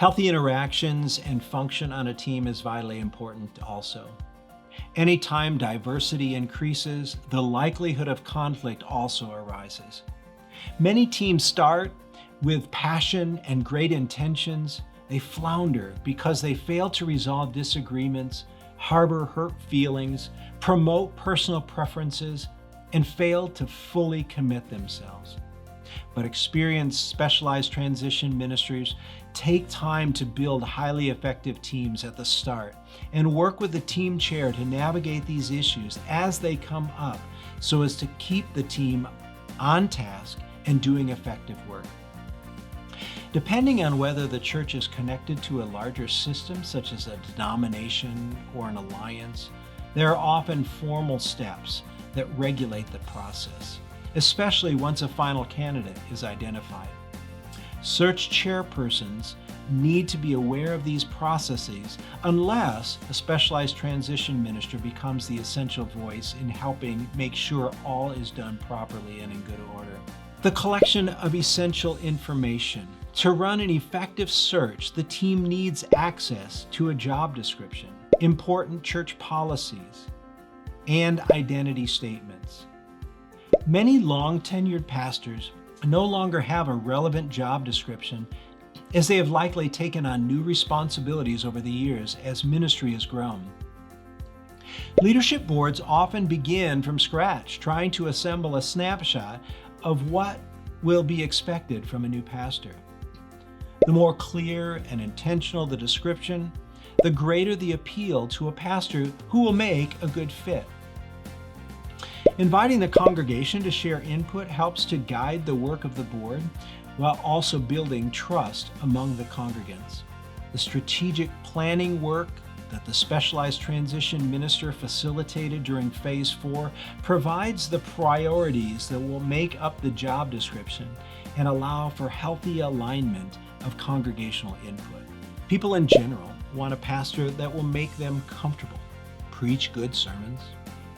Healthy interactions and function on a team is vitally important also. Anytime diversity increases, the likelihood of conflict also arises. Many teams start with passion and great intentions. They flounder because they fail to resolve disagreements, harbor hurt feelings, promote personal preferences, and fail to fully commit themselves. But experienced specialized transition ministries take time to build highly effective teams at the start and work with the team chair to navigate these issues as they come up so as to keep the team on task and doing effective work. Depending on whether the church is connected to a larger system, such as a denomination or an alliance, there are often formal steps that regulate the process, especially once a final candidate is identified. Search chairpersons need to be aware of these processes unless a specialized transition minister becomes the essential voice in helping make sure all is done properly and in good order. The collection of essential information. To run an effective search, the team needs access to a job description, important church policies, and identity statements. Many long-tenured pastors no longer have a relevant job description as they have likely taken on new responsibilities over the years as ministry has grown. Leadership boards often begin from scratch, trying to assemble a snapshot of what will be expected from a new pastor. The more clear and intentional the description, the greater the appeal to a pastor who will make a good fit. Inviting the congregation to share input helps to guide the work of the board while also building trust among the congregants. The strategic planning work that the specialized transition minister facilitated during Phase 4 provides the priorities that will make up the job description and allow for healthy alignment of congregational input. People in general want a pastor that will make them comfortable, preach good sermons,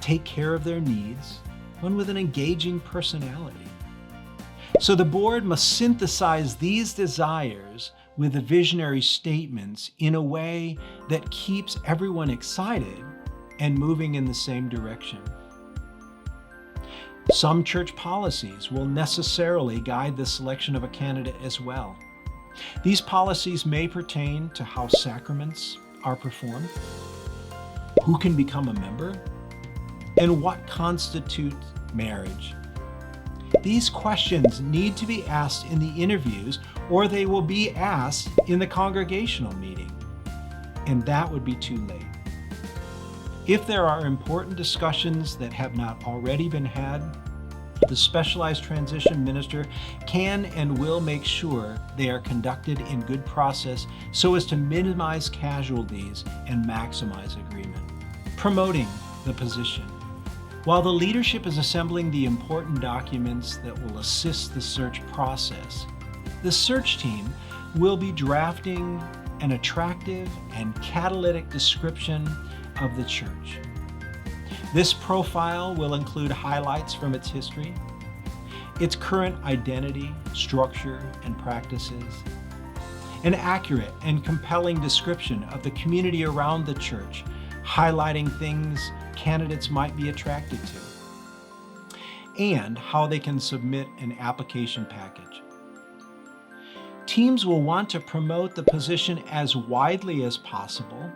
take care of their needs, one with an engaging personality. So the board must synthesize these desires with the visionary statements in a way that keeps everyone excited and moving in the same direction. Some church policies will necessarily guide the selection of a candidate as well. These policies may pertain to how sacraments are performed, who can become a member, and what constitutes marriage. These questions need to be asked in the interviews, or they will be asked in the congregational meeting, and that would be too late. If there are important discussions that have not already been had, the specialized transition minister can and will make sure they are conducted in good process so as to minimize casualties and maximize agreement. Promoting the position. While the leadership is assembling the important documents that will assist the search process, the search team will be drafting an attractive and catalytic description of the church. This profile will include highlights from its history, its current identity, structure, and practices, an accurate and compelling description of the community around the church, highlighting things candidates might be attracted to, and how they can submit an application package. Teams will want to promote the position as widely as possible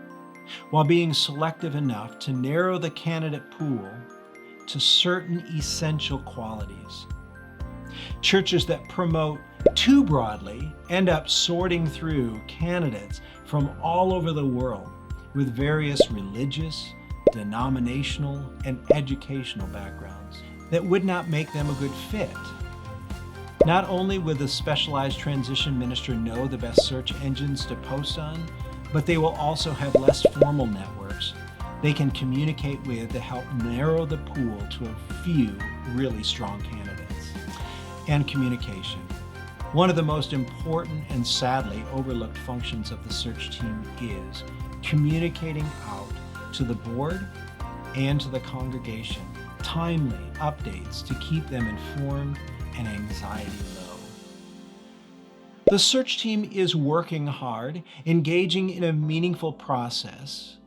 while being selective enough to narrow the candidate pool to certain essential qualities. Churches that promote too broadly end up sorting through candidates from all over the world with various religious, denominational, and educational backgrounds that would not make them a good fit. Not only would the specialized transition minister know the best search engines to post on, but they will also have less formal networks they can communicate with to help narrow the pool to a few really strong candidates. And communication. One of the most important and sadly overlooked functions of the search team is communicating out to the board and to the congregation timely updates to keep them informed and anxiety low. The search team is working hard, engaging in a meaningful process,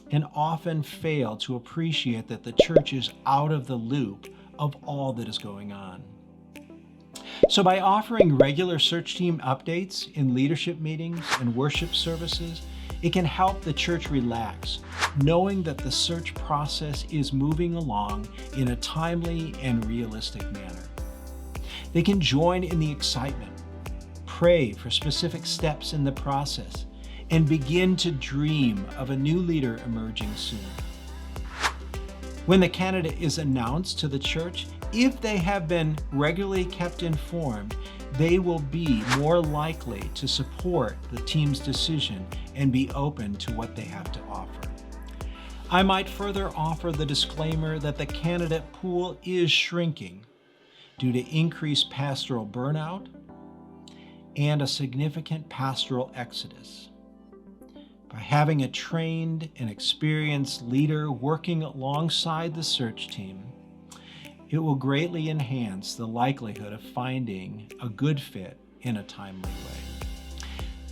and often fail to appreciate that the church is out of the loop of all that is going on. So by offering regular search team updates in leadership meetings and worship services, it can help the church relax, knowing that the search process is moving along in a timely and realistic manner. They can join in the excitement, pray for specific steps in the process, and begin to dream of a new leader emerging soon. When the candidate is announced to the church, if they have been regularly kept informed, they will be more likely to support the team's decision and be open to what they have to offer. I might further offer the disclaimer that the candidate pool is shrinking due to increased pastoral burnout and a significant pastoral exodus. By having a trained and experienced leader working alongside the search team, it will greatly enhance the likelihood of finding a good fit in a timely way.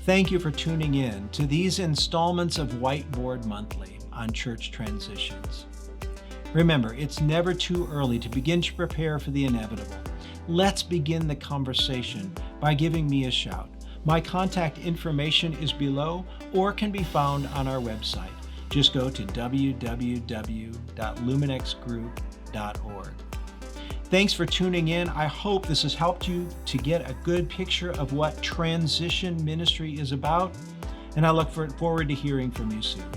Thank you for tuning in to these installments of Whiteboard Monthly on church transitions. Remember, it's never too early to begin to prepare for the inevitable. Let's begin the conversation by giving me a shout. My contact information is below or can be found on our website. Just go to www.luminexgroup.org. Thanks for tuning in. I hope this has helped you to get a good picture of what transition ministry is about, and I look forward to hearing from you soon.